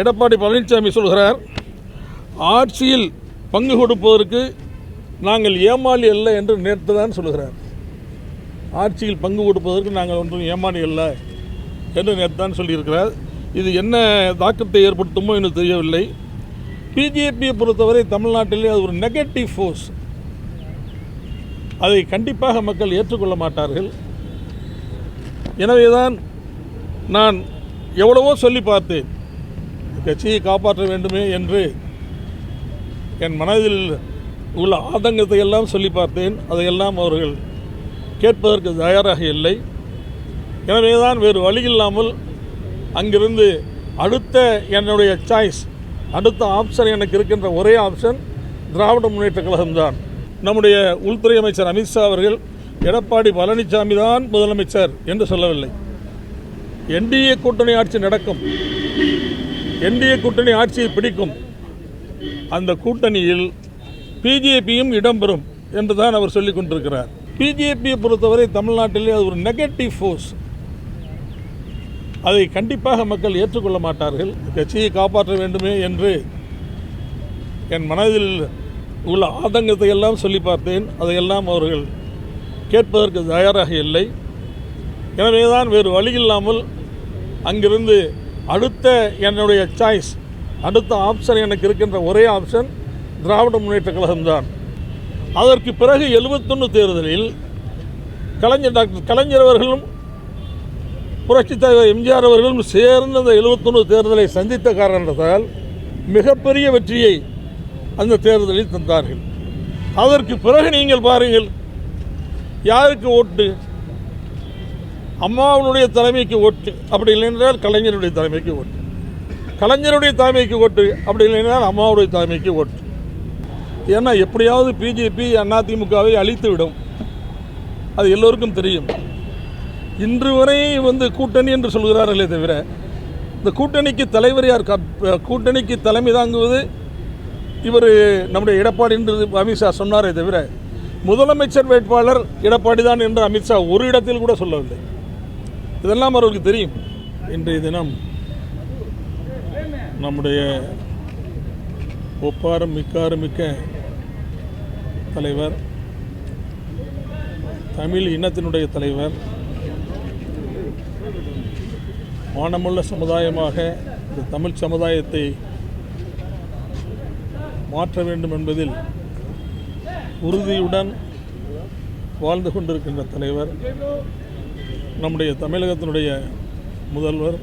எடப்பாடி பழனிசாமி சொல்கிறார், ஆட்சியில் பங்கு கொடுப்பதற்கு நாங்கள் ஏமாளி அல்ல என்று நேற்று தான் சொல்கிறார். ஆட்சியில் பங்கு கொடுப்பதற்கு நாங்கள் ஒன்றும் ஏமாளி அல்ல என்று நேற்று தான் சொல்லியிருக்கிறார். இது என்ன தாக்கத்தை ஏற்படுத்துமோ என்று தெரியவில்லை. பிஜேபியை பொறுத்தவரை தமிழ்நாட்டிலே அது ஒரு நெகட்டிவ் ஃபோர்ஸ். அதை கண்டிப்பாக மக்கள் ஏற்றுக்கொள்ள மாட்டார்கள். எனவேதான் நான் எவ்வளவோ சொல்லி பார்த்தேன், கட்சியை காப்பாற்ற வேண்டுமே என்று என் மனதில் உள்ள ஆதங்கத்தை எல்லாம் சொல்லி பார்த்தேன். அதையெல்லாம் அவர்கள் கேட்பதற்கு தயாராக இல்லை. எனவேதான் வேறு வழி இல்லாமல் அங்கிருந்து அடுத்த என்னுடைய சாய்ஸ், அடுத்த ஆப்ஷன் எனக்கு இருக்கின்ற ஒரே ஆப்ஷன் திராவிட முன்னேற்ற கழகம்தான். நம்முடைய உள்துறை அமைச்சர் அமித்ஷா அவர்கள் எடப்பாடி பழனிசாமி தான் முதலமைச்சர் என்று சொல்லவில்லை. என்டிஏ கூட்டணி ஆட்சி நடக்கும், என்டிஏ கூட்டணி ஆட்சியை பிடிக்கும், அந்த கூட்டணியில் பிஜேபியும் இடம்பெறும் என்று தான் அவர் சொல்லிக் கொண்டிருக்கிறார். பிஜேபியை பொறுத்தவரை தமிழ்நாட்டிலே அது ஒரு நெகட்டிவ் ஃபோர்ஸ். அதை கண்டிப்பாக மக்கள் ஏற்றுக்கொள்ள மாட்டார்கள். கட்சியை காப்பாற்ற வேண்டுமே என்று என் மனதில் உள்ள ஆதங்கத்தை எல்லாம் சொல்லி பார்த்தேன். அதையெல்லாம் அவர்கள் கேட்பதற்கு தயாராக இல்லை. எனவேதான் வேறு வழி இல்லாமல் அங்கிருந்து அடுத்த என்னுடைய சாய்ஸ், அடுத்த ஆப்ஷன் எனக்கு இருக்கின்ற ஒரே ஆப்ஷன் திராவிட முன்னேற்ற கழகம்தான். அதற்கு பிறகு 71 தேர்தலில் டாக்டர் கலைஞர் அவர்களும் புரட்சித் தலைவர் எம்ஜிஆர் அவர்களும் சேர்ந்து அந்த 71 தேர்தலை சந்தித்த காரணத்தால் மிகப்பெரிய வெற்றியை அந்த தேர்தலில் தந்தார்கள். அதற்கு பிறகு நீங்கள் பாருங்கள், யாருக்கு ஓட்டு? அம்மாவுடைய தலைமைக்கு ஓட்டு, அப்படி இல்லைன்றால் கலைஞருடைய தலைமைக்கு ஓட்டு. கலைஞருடைய தலைமைக்கு ஓட்டு, அப்படி இல்லைன்றால் அம்மாவுடைய தலைமைக்கு ஓட்டு. ஏன்னா எப்படியாவது பிஜேபி அதிமுகவை அழித்துவிடும், அது எல்லோருக்கும் தெரியும். இன்று வரை கூட்டணி என்று சொல்கிறார்களே தவிர, இந்த கூட்டணிக்கு தலைவர் யார்? கூட்டணிக்கு தலைமை தாங்குவது இவர் நம்முடைய எடப்பாடி என்று அமித்ஷா சொன்னாரே தவிர, முதலமைச்சர் வேட்பாளர் எடப்பாடி தான் என்று அமித்ஷா ஒரு இடத்தில் கூட சொல்லவில்லை. இதெல்லாம் அவர்களுக்கு தெரியும். இன்றைய தினம் நம்முடைய ஒப்பாரும் மிக்காரும் மிக்க தலைவர், தமிழ் இனத்தினுடைய தலைவர், மானமுள்ள சமுதாயமாக இந்த தமிழ் சமுதாயத்தை மாற்ற வேண்டும் என்பதில் உறுதியுடன் வாழ்ந்து கொண்டிருக்கின்ற தலைவர், நம்முடைய தமிழகத்தினுடைய முதல்வர்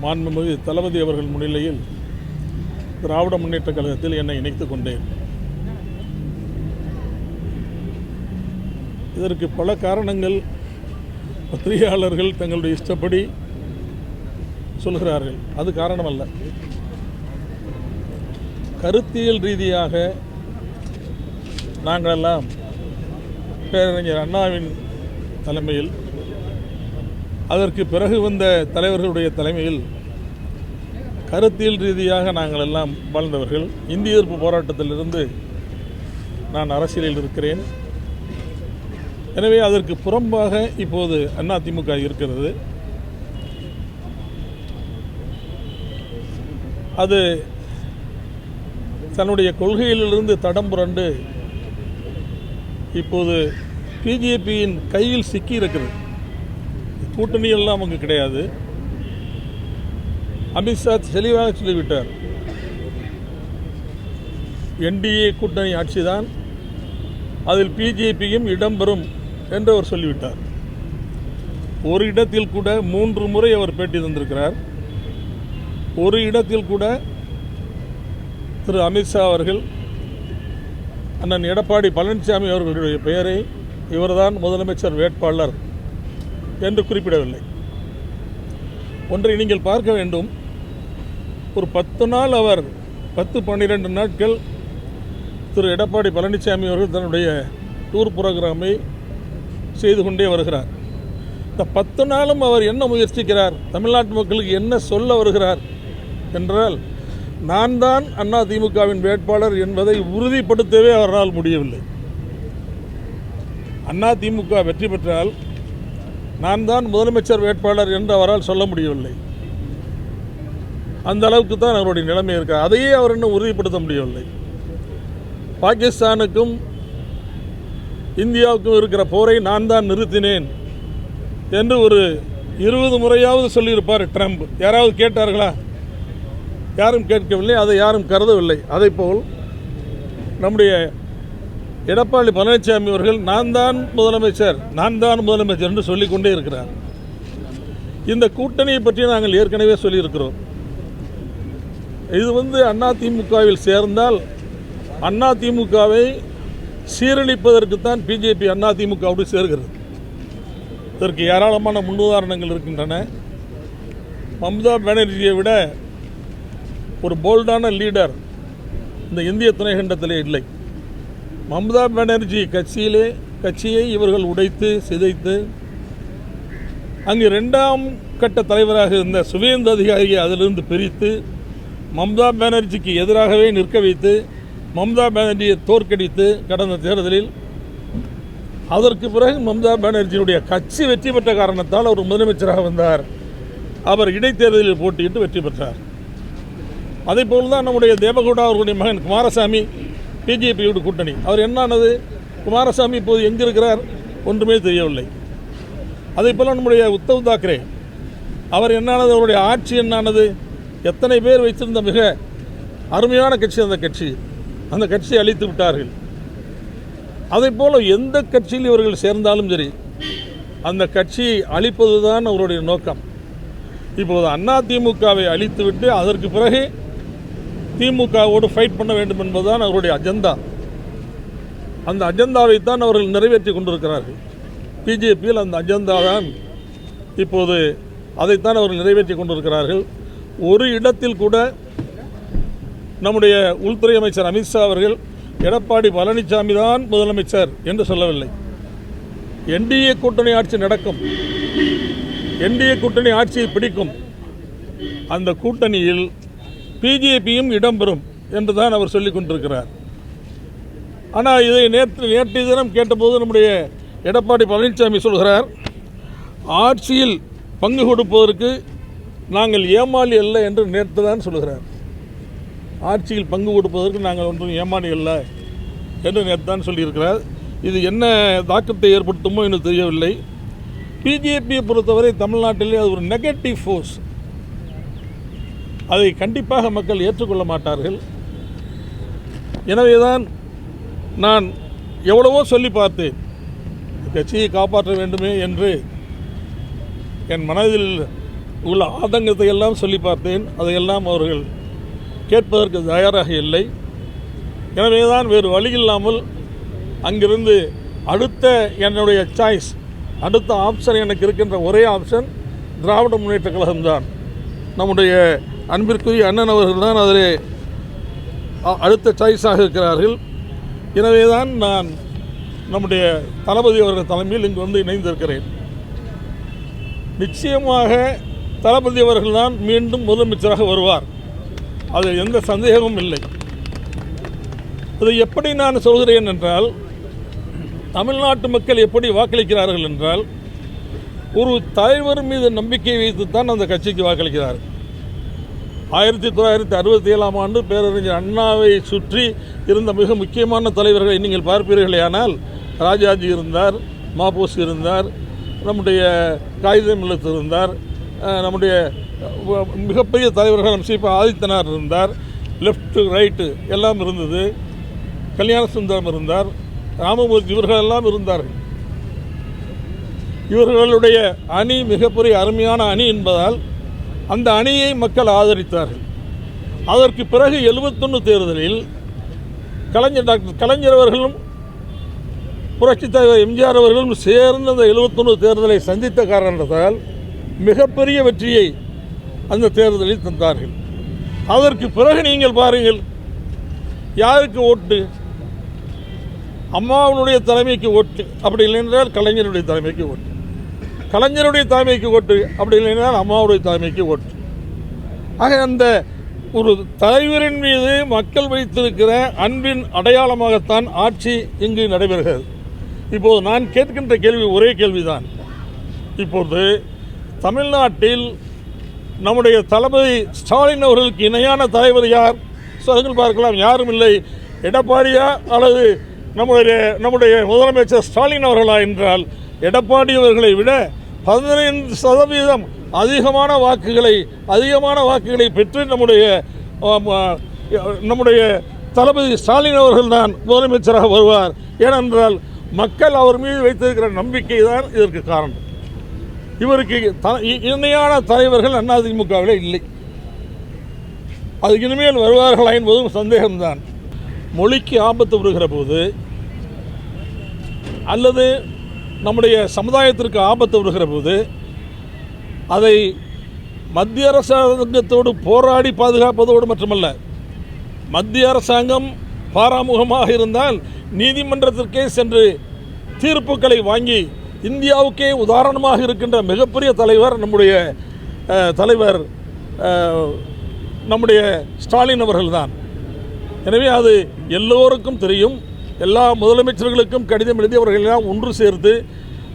மாண்புமிகு தளபதி அவர்கள் முன்னிலையில் திராவிட முன்னேற்ற கழகத்தில் என்னை இணைத்துக் கொண்டேன். இதற்கு பல காரணங்கள் பத்திரிகையாளர்கள் தங்களுடைய இஷ்டப்படி சொல்கிறார்கள். அது காரணமல்ல. கருத்தியல் ரீதியாக நாங்களெல்லாம் பேரறிஞர் அண்ணாவின் தலைமையில், அதற்கு பிறகு வந்த தலைவர்களுடைய தலைமையில் கருத்தியல் ரீதியாக நாங்கள் எல்லாம் வாழ்ந்தவர்கள். இந்திய எதிர்ப்பு போராட்டத்திலிருந்து நான் அரசியலில் இருக்கிறேன். எனவே அதற்கு புறம்பாக இப்போது அதிமுக இருக்கிறது. அது தன்னுடைய கொள்கையிலிருந்து தடம் புரண்டு இப்போது பிஜேபியின் கையில் சிக்கி இருக்கிறது. கூட்டணி எல்லாம் அங்கு கிடையாது. அமித்ஷா தெளிவாக சொல்லிவிட்டார், என்டிஏ கூட்டணி ஆட்சிதான், அதில் பிஜேபியும் இடம்பெறும் என்று அவர் சொல்லிவிட்டார். ஒரு இடத்தில் கூட 3 முறை அவர் பேட்டி தந்திருக்கிறார். ஒரு இடத்தில் கூட திரு அமித்ஷா அவர்கள் அண்ணன் எடப்பாடி பழனிசாமி அவர்களுடைய பெயரை இவர்தான் முதலமைச்சர் வேட்பாளர் என்று குறிப்பிடவில்லை. ஒன்றை நீங்கள் பார்க்க வேண்டும், ஒரு 10 நாள் அவர் 10-12 நாட்கள் திரு எடப்பாடி பழனிசாமி அவர்கள் தன்னுடைய டூர் புரோகிராமை செய்து கொண்டே வருகிறார். இந்த 10 நாளும் அவர் என்ன முயற்சிக்கிறார், தமிழ்நாட்டு மக்களுக்கு என்ன சொல்ல வருகிறார் என்றால், நான் தான் அதிமுகவின் வேட்பாளர் என்பதை உறுதிப்படுத்தவே அவரால் முடியவில்லை. அதிமுக வெற்றி பெற்றால் நான் தான் முதலமைச்சர் வேட்பாளர் என்று அவரால் சொல்ல முடியவில்லை. அந்த அளவுக்கு தான் அவருடைய நிலைமை இருக்கிறார். அதையே அவர் இன்னும் உறுதிப்படுத்த முடியவில்லை. பாகிஸ்தானுக்கும் இந்தியாவுக்கும் இருக்கிற போரை நான் தான் நிறுத்தினேன் என்று ஒரு 20 முறையாவது சொல்லியிருப்பார் ட்ரம்ப். யாராவது கேட்டார்களா? யாரும் கேட்கவில்லை, அதை யாரும் கருதவில்லை. அதேபோல் நம்முடைய எடப்பாடி பழனிசாமி அவர்கள் நான் தான் முதலமைச்சர் என்று சொல்லிக்கொண்டே இருக்கிறார். இந்த கூட்டணியை பற்றி நாங்கள் ஏற்கனவே சொல்லியிருக்கிறோம். இது அதிமுகவில் சேர்ந்தால் அதிமுகவை சீரழிப்பதற்குத்தான் பிஜேபி அதிமுகவோடு சேர்கிறது. இதற்கு ஏராளமான முன்னுதாரணங்கள் இருக்கின்றன. மம்தா பானர்ஜியை விட ஒரு போல்டான லீடர் இந்த இந்திய துணைக்கண்டத்திலே இல்லை. மம்தா பானர்ஜி கட்சியை இவர்கள் உடைத்து சிதைத்து அங்கு 2ஆம் கட்ட தலைவராக இருந்த சுவேந்து அதிகாரியை அதிலிருந்து பிரித்து மம்தா பானர்ஜிக்கு எதிராகவே நிற்க வைத்து மம்தா பானர்ஜியை தோற்கடித்து கடந்த தேர்தலில் அதற்கு பிறகு மம்தா பானர்ஜியினுடைய கட்சி வெற்றி பெற்ற காரணத்தால் அவர் முதலமைச்சராக வந்தார். அவர் இடைத்தேர்தலில் போட்டியிட்டு வெற்றி பெற்றார். அதே போல் தான் நம்முடைய தேவகவுடா அவர்களுடைய மகன் குமாரசாமி பிஜேபியோடு கூட்டணி. அவர் என்னானது? குமாரசாமி இப்போது எங்கே இருக்கிறார்? ஒன்றுமே தெரியவில்லை. அதே போல் நம்முடைய உத்தவ் தாக்கரே அவர் என்னானது? அவருடைய ஆட்சி என்னானது? எத்தனை பேர் வைத்திருந்த மிக அருமையான கட்சி அந்த கட்சியை அழித்து விட்டார்கள். அதே போல் எந்த கட்சியில் இவர்கள் சேர்ந்தாலும் சரி அந்த கட்சியை அழிப்பது தான் அவருடைய நோக்கம். இப்போது அதிமுகவை அழித்துவிட்டு அதற்கு பிறகு திமுகவோடு ஃபைட் பண்ண வேண்டும் என்பதுதான் அவருடைய அஜெண்டா. அந்த அஜெண்டாவைத்தான் அவர்கள் நிறைவேற்றி கொண்டிருக்கிறார்கள். பிஜேபியில் அந்த அஜெண்டா தான் இப்போது அதைத்தான் அவர்கள் நிறைவேற்றி கொண்டிருக்கிறார்கள். ஒரு இடத்தில் கூட நம்முடைய உள்துறை அமைச்சர் அமித்ஷா அவர்கள் எடப்பாடி பழனிசாமி தான் முதலமைச்சர் என்று சொல்லவில்லை. என்டிஏ கூட்டணி ஆட்சி நடக்கும், என்டிஏ கூட்டணி ஆட்சியை பிடிக்கும், அந்த கூட்டணியில் பிஜேபியும் இடம்பெறும் என்று தான் அவர் சொல்லிக் கொண்டிருக்கிறார். ஆனால் இதை நேற்றைய தினம் கேட்டபோது நம்முடைய எடப்பாடி பழனிசாமி சொல்கிறார், ஆட்சியில் பங்கு கொடுப்பதற்கு நாங்கள் ஏமாளி அல்ல என்று நேற்று தான் சொல்கிறார். ஆட்சியில் பங்கு கொடுப்பதற்கு நாங்கள் ஒன்றும் ஏமாளி அல்ல என்று நேற்று தான் சொல்லியிருக்கிறார். இது என்ன தாக்கத்தை ஏற்படுத்துமோ என்று தெரியவில்லை. பிஜேபியை பொறுத்தவரை தமிழ்நாட்டிலே அது ஒரு நெகட்டிவ் ஃபோர்ஸ். அதை கண்டிப்பாக மக்கள் ஏற்றுக்கொள்ள மாட்டார்கள். எனவேதான் நான் எவ்வளவோ சொல்லி பார்த்தேன், கட்சியை காப்பாற்ற வேண்டுமே என்று என் மனதில் உள்ள ஆதங்கத்தை எல்லாம் சொல்லி பார்த்தேன். அதையெல்லாம் அவர்கள் கேட்பதற்கு தயாராக இல்லை. எனவேதான் வேறு வழி இல்லாமல் அங்கிருந்து அடுத்த என்னுடைய சாய்ஸ், அடுத்த ஆப்ஷன் எனக்கு இருக்கின்ற ஒரே ஆப்ஷன் திராவிட முன்னேற்ற கழகம்தான். நம்முடைய அன்பிற்குரிய அண்ணன் அவர்கள் தான் அதில் அடுத்த சாய்ஸாக இருக்கிறார்கள். எனவே தான் நான் நம்முடைய தளபதி அவர்கள் தலைமையில் இங்கு வந்து இணைந்திருக்கிறேன். நிச்சயமாக தளபதி அவர்கள் தான் மீண்டும் முதலமைச்சராக வருவார், அதில் எந்த சந்தேகமும் இல்லை. அதை எப்படி நான் சொல்கிறேன் என்றால், தமிழ்நாட்டு மக்கள் எப்படி வாக்களிக்கிறார்கள் என்றால், ஒரு தலைவர் மீது நம்பிக்கை வைத்துத்தான் அந்த கட்சிக்கு வாக்களிக்கிறார்கள். 1967ஆம் ஆண்டு பேரறிஞர் அண்ணாவை சுற்றி இருந்த மிக முக்கியமான தலைவர்களை நீங்கள் பார்ப்பீர்களேயானால், ராஜாஜி இருந்தார், மாபோஸ் இருந்தார், நம்முடைய காகிதம் இல்லத்து இருந்தார், நம்முடைய மிகப்பெரிய தலைவர்கள் சீபா ஆதித்தனார் இருந்தார், லெஃப்ட் ரைட்டு எல்லாம் இருந்தது, கல்யாண சுந்தரம் இருந்தார், ராமமூர்த்தி, இவர்களெல்லாம் இருந்தார்கள். இவர்களுடைய அணி மிகப்பெரிய அருமையான அணி என்பதால் அந்த அணியை மக்கள் ஆதரித்தார்கள். அதற்கு பிறகு 71 தேர்தலில் டாக்டர் கலைஞர் அவர்களும் புரட்சித் தலைவர் எம்ஜிஆர் அவர்களும் சேர்ந்து அந்த 71 தேர்தலை சந்தித்த காரணத்தால் மிகப்பெரிய வெற்றியை அந்த தேர்தலில் தந்தார்கள். அதற்கு பிறகு நீங்கள் பாருங்கள், யாருக்கு ஓட்டு? அம்மாவுடைய தலைமைக்கு ஓட்டு, அப்படி இல்லைன்றால் கலைஞருடைய தலைமைக்கு ஓட்டு, கலைஞருடைய தலைமைக்கு ஓட்டு, அப்படி இல்லைன்றால் அம்மாவுடைய தலைமைக்கு ஓட்டு. ஆக அந்த ஒரு தலைவரின் மீது மக்கள் வைத்திருக்கிற அன்பின் அடையாளமாகத்தான் ஆட்சி இங்கு நடைபெறுகிறது. இப்போது நான் கேட்கின்ற கேள்வி ஒரே கேள்விதான். இப்போது தமிழ்நாட்டில் நம்முடைய தளபதி ஸ்டாலின் அவர்களுக்கு இணையான தலைவர் யார் சொல்லுங்கள் பார்க்கலாம். யாரும் இல்லை. எடப்பாடியா அல்லது நம்முடைய முதலமைச்சர் ஸ்டாலின் அவர்களா என்றால் எடப்பாடி அவர்களை விட 15% அதிகமான வாக்குகளை பெற்று நம்முடைய தளபதி ஸ்டாலின் அவர்கள் தான் முதலமைச்சராக வருவார். ஏனென்றால் மக்கள் அவர் மீது வைத்திருக்கிற நம்பிக்கை தான் இதற்கு காரணம். இவருக்கு இணையான தலைவர்கள் அதிமுகவில் இல்லை. அது இனிமேல் வருவார்களா என்பதும் சந்தேகம்தான். மொழிக்கு ஆபத்து வருகிற போது அல்லது நம்முடைய சமுதாயத்திற்கு ஆபத்து வருகிற போது அதை மத்திய அரசாங்கத்தோடு போராடி பாதுகாப்பதோடு மட்டுமல்ல, மத்திய அரசாங்கம் பாராமுகமாக இருந்தால் நீதிமன்றத்திற்கே சென்று தீர்ப்புகளை வாங்கி இந்தியாவுக்கே உதாரணமாக இருக்கின்ற மிகப்பெரிய தலைவர் நம்முடைய ஸ்டாலின் அவர்கள்தான். எனவே அது எல்லோருக்கும் தெரியும். எல்லா முதலமைச்சர்களுக்கும் கடிதம் எழுதி அவர்களெல்லாம் ஒன்று சேர்த்து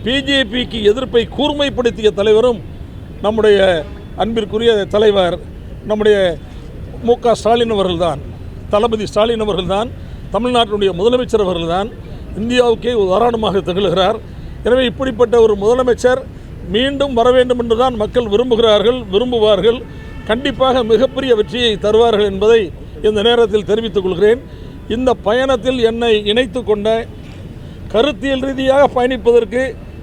பிஜேபிக்கு எதிர்ப்பை கூர்மைப்படுத்திய தலைவரும் நம்முடைய அன்பிற்குரிய தலைவர் நம்முடைய மு.க. ஸ்டாலின் அவர்கள்தான். தளபதி ஸ்டாலின் அவர்கள்தான். தமிழ்நாட்டினுடைய முதலமைச்சர் அவர்கள்தான். இந்தியாவுக்கே உதாரணமாக திகழ்கிறார். எனவே இப்படிப்பட்ட ஒரு முதலமைச்சர் மீண்டும் வர வேண்டும் என்றுதான் மக்கள் விரும்புவார்கள். கண்டிப்பாக மிகப்பெரிய வெற்றியை தருவார்கள் என்பதை இந்த நேரத்தில் தெரிவித்துக் கொள்கிறேன். இந்த பயணத்தில் என்னை இணைத்து கொண்ட, கருத்தியல் ரீதியாக பயணிப்பதற்கு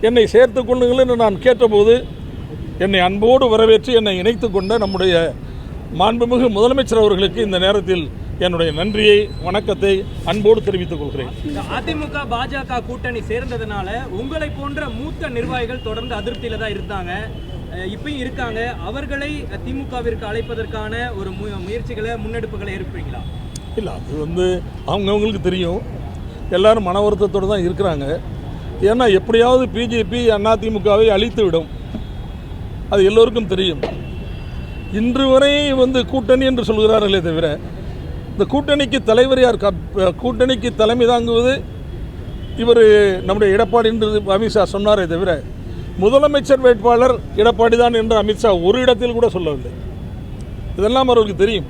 என்னை சேர்த்துக் கொள்ளுங்கள் என்று நான் கேட்டபோது என்னை அன்போடு வரவேற்று என்னை இணைத்து கொண்ட நம்முடைய மாண்புமிகு முதலமைச்சர் அவர்களுக்கு இந்த நேரத்தில் என்னுடைய நன்றியை, வணக்கத்தை அன்போடு தெரிவித்துக் கொள்கிறேன். அதிமுக பாஜக கூட்டணி சேர்ந்ததுனால உங்களை போன்ற மூத்த நிர்வாகிகள் தொடர்ந்து அதிருப்தியில தான் இருந்தாங்க, இப்பயும் இருக்காங்க. அவர்களை திமுகவிற்கு அழைப்பதற்கான ஒரு முன்னெடுப்புகளை இருப்பீங்களா? இல்லை, அது அவங்கவுங்களுக்கு தெரியும். எல்லாரும் மன வருத்தத்தோடு தான் இருக்கிறாங்க. ஏன்னா எப்படியாவது பிஜேபி அதிமுகவை அழித்து விடும், அது எல்லோருக்கும் தெரியும். இன்று வரை கூட்டணி என்று சொல்கிறார்களே தவிர இந்த கூட்டணிக்கு தலைவர் யார்? கூட்டணிக்கு தலைமை தாங்குவது இவர் நம்முடைய எடப்பாடி என்று அமித்ஷா சொன்னாரே தவிர முதலமைச்சர் வேட்பாளர் எடப்பாடி தான் என்று அமித்ஷா ஒரு இடத்தில் கூட சொல்லவில்லை. இதெல்லாம் அவர்களுக்கு தெரியும்.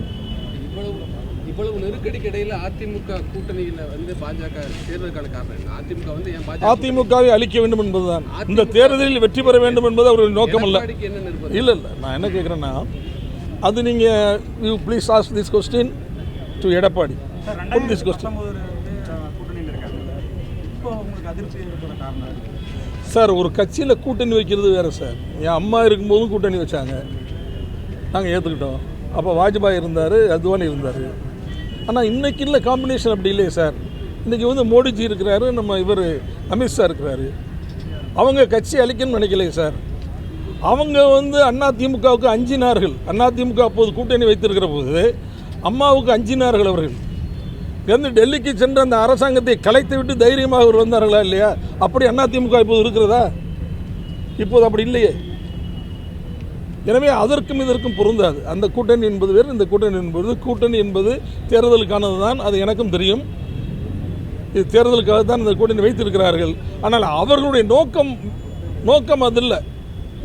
இவ்வளவு நெருக்கடிக்கு இடையில அதிமுக கூட்டணியில் பாஜக சேர்வதற்கான காரணம் அதிமுகவை அழிக்க வேண்டும் என்பதுதான். இந்த தேர்தலில் வெற்றி பெற வேண்டும் என்பது அவருடைய நோக்கம் அல்ல. இல்லை, நான் என்ன கேட்குறேன்னா, அது நீங்கள் please ask this question to Edappadi. Sir, ஒரு கட்சியில் கூட்டணி வைக்கிறது வேறு சார். என் அம்மா இருக்கும்போதும் கூட்டணி வச்சாங்க, நாங்கள் ஏற்றுக்கிட்டோம். அப்போ வாஜ்பாய் இருந்தார், அத்வானி இருந்தார். ஆனால் இன்றைக்கி இல்லை காம்பினேஷன் அப்படி இல்லையே சார். இன்றைக்கி மோடிஜி இருக்கிறாரு, நம்ம இவர் அமித்ஷா இருக்கிறாரு. அவங்க கட்சி அழிக்கணும்னு நினைக்கலையே சார். அவங்க அதிமுகவுக்கு அஞ்சினார்கள். அதிமுக அப்போது கூட்டணி வைத்திருக்கிற போது அம்மாவுக்கு அஞ்சினார்கள். அவர்கள் டெல்லிக்கு சென்று அந்த அரசாங்கத்தை கலைத்து விட்டு தைரியமாக அவர் வந்தார்களா இல்லையா? அப்படி அதிமுக இப்போது இருக்கிறதா? இப்போது அப்படி இல்லையே. எனவே அதற்கும் இதற்கும் பொருந்தாது. அந்த கூட்டணி என்பது வேறு, இந்த கூட்டணி என்பது தேர்தலுக்கானது தான். அது எனக்கும் தெரியும். இது தேர்தலுக்காக தான் இந்த கூட்டணி வைத்திருக்கிறார்கள். ஆனால் அவர்களுடைய நோக்கம் அது இல்லை.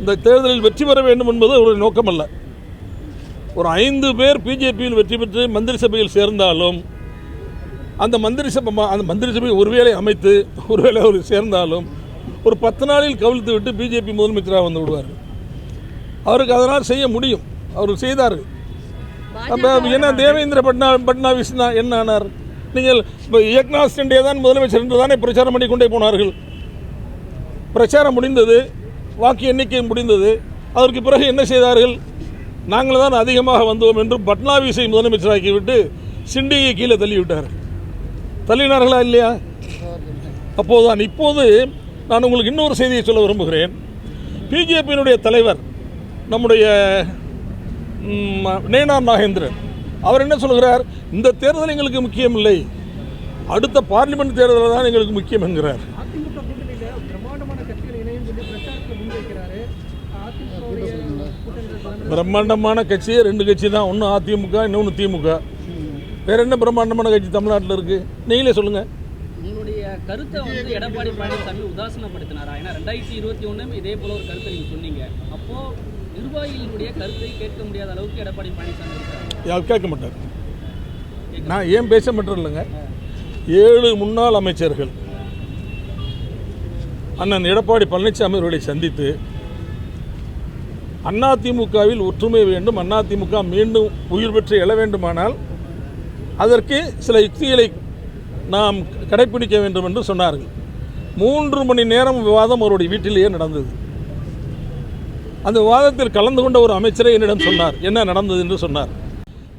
இந்த தேர்தலில் வெற்றி பெற வேண்டும் என்பது அவருடைய நோக்கம் அல்ல. ஒரு 5 பேர் பிஜேபியில் வெற்றி பெற்று மந்திரி சபையில் சேர்ந்தாலும் அந்த மந்திரி சபை ஒருவேளை அமைத்து ஒருவேளை அவர் சேர்ந்தாலும் ஒரு 10 நாளில் கவிழ்த்து விட்டு பிஜேபி முதலமைச்சராக வந்து விடுவார். அவருக்கு அதனால் செய்ய முடியும். அவர் செய்தார்கள். அப்போ என்ன தேவேந்திர பட்னாவிஸ் என்ன ஆனார்? நீங்கள் இப்போ ஏக்நாத் ஷிண்டே தான் முதலமைச்சர் என்று தானே பிரச்சாரம் பண்ணி கொண்டே போனார்கள். பிரச்சாரம் முடிந்தது, வாக்கு எண்ணிக்கை முடிந்தது. அதற்கு பிறகு என்ன செய்தார்கள்? நாங்கள் தான் அதிகமாக வந்தோம் என்று பட்னாவிஸை முதலமைச்சராக்கிவிட்டு ஷிண்டேயை கீழே தள்ளினார்களா இல்லையா? அப்போதுதான். இப்போது நான் உங்களுக்கு இன்னொரு செய்தியை சொல்ல விரும்புகிறேன். பிஜேபியினுடைய தலைவர் நம்முடைய நேனார் நாகேந்திரன் அவர் என்ன சொல்கிறார்? இந்த தேர்தல் எங்களுக்கு முக்கியம் இல்லை, அடுத்த பார்லிமெண்ட் தேர்தல் தான் எங்களுக்கு முக்கியம் என்கிறார். பிரம்மாண்டமான கட்சியே 2 கட்சி தான், ஒன்று அதிமுக, இன்னொன்று திமுக. வேற என்ன பிரம்மாண்டமான கட்சி தமிழ்நாட்டில் இருக்கு? நீங்களே சொல்லுங்க. உங்களுடைய கருத்தை எடப்பாடி பழனிசாமி உதாசனப்படுத்தினாரா? ஏன்னா 2021 இதே போல ஒரு கருத்தை நீங்க சொன்னீங்க. அப்போ நிர்வாகிகளுடைய கருத்தை கேட்க முடியாத அளவுக்கு எடப்பாடி பழனிசாமி இருக்காரு. யார் கேட்க மாட்டார். நான் ஏன் பேச மாட்டேன் இல்லைங்க, 7 முன்னாள் அமைச்சர்கள் அண்ணன் எடப்பாடி பழனிசாமி அவர்களை சந்தித்து அதிமுகவில் ஒற்றுமை வேண்டும், அதிமுக மீண்டும் உயிர் பெற்று எழ வேண்டுமானால் அதற்கு சில யுக்திகளை நாம் கடைப்பிடிக்க வேண்டும் என்று சொன்னார்கள். 3 மணி நேரம் விவாதம் அவருடைய வீட்டிலேயே நடந்தது. அந்த விவாதத்தில் கலந்து கொண்ட ஒரு அமைச்சரை என்னிடம் சொன்னார், என்ன நடந்தது என்று சொன்னார்.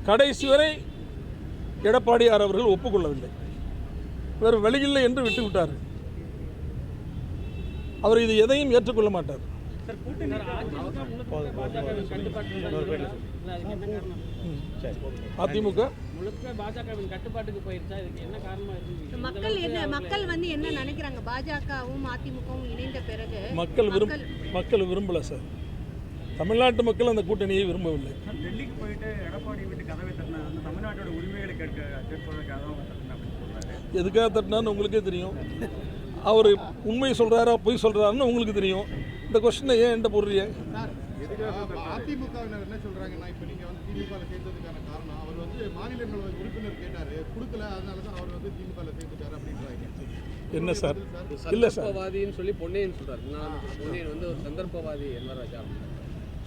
கடைசி வரை எடப்பாடியார் அவர்கள் ஒப்புக்கொள்ளவில்லை, வேறு வழியில்லை என்று விட்டுவிட்டார். அவர் இது எதையும் ஏற்றுக்கொள்ள மாட்டார். அதிமுக பாஜகவின் கட்டுப்பாட்டுக்கு போயிருச்சா, இதுக்கு என்ன காரணமா இருக்கு? மக்கள் என்ன நினைக்கிறாங்க? பாஜகவும் அதிமுகவும் இணைந்த பிறகு மக்கள் விரும்பல சார். தமிழ்நாட்டு மக்கள் அந்த கூட்டணியை விரும்பவில்லை. டெல்லிக்கு போயிட்டு எடப்பாடி வீட்டு கதவை தட்டினா வந்து தமிழ்நாட்டோட உரிமைகளை கேட்பதற்காக எதுக்காக தட்டினான்னு உங்களுக்கே தெரியும். அவர் உண்மை சொல்கிறாரா பொய் சொல்கிறாருன்னு உங்களுக்கு தெரியும். இந்த கொஸ்டினை ஏன் என்கிட்ட போடுறீங்க? அதிமுகவினர் என்ன சொல்றாங்கன்னா, இப்போ நீங்க வந்து திமுகவில் சேர்ந்ததுக்கான காரணம் அவர் வந்து மாநிலங்களவை உறுப்பினர் கேட்டாரு, கொடுக்கல, அதனால தான் அவர் வந்து திமுகவில் சேர்ந்துட்டாரு அப்படின்றாங்க. என்ன சார்? இல்லை சார், சந்தர்ப்பவாதின்னு சொல்லி பொன்னையன் சொல்றாரு. பொன்னையன் வந்து ஒரு சந்தர்ப்பவாதி என்பராஜா.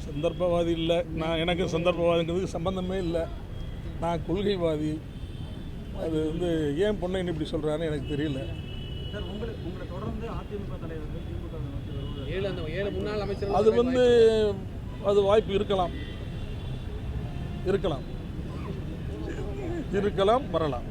சந்தர்ப்பவாதி இல்லை, எனக்கு சந்தர்ப்பவாதிங்கிறதுக்கு சம்பந்தமே இல்லை. நான் கொள்கைவாதி. அது வந்து ஏன் பொன்னையன் இப்படி சொல்கிறான்னு எனக்கு தெரியல. சார், உங்களை தொடர்ந்து அதிமுக தலைவர்கள் திமுக நோக்கி வருவது 7 முன்னாள் அமைச்சர்கள் அது வந்து அது வாய்ப்பு இருக்கலாம், வரலாம்.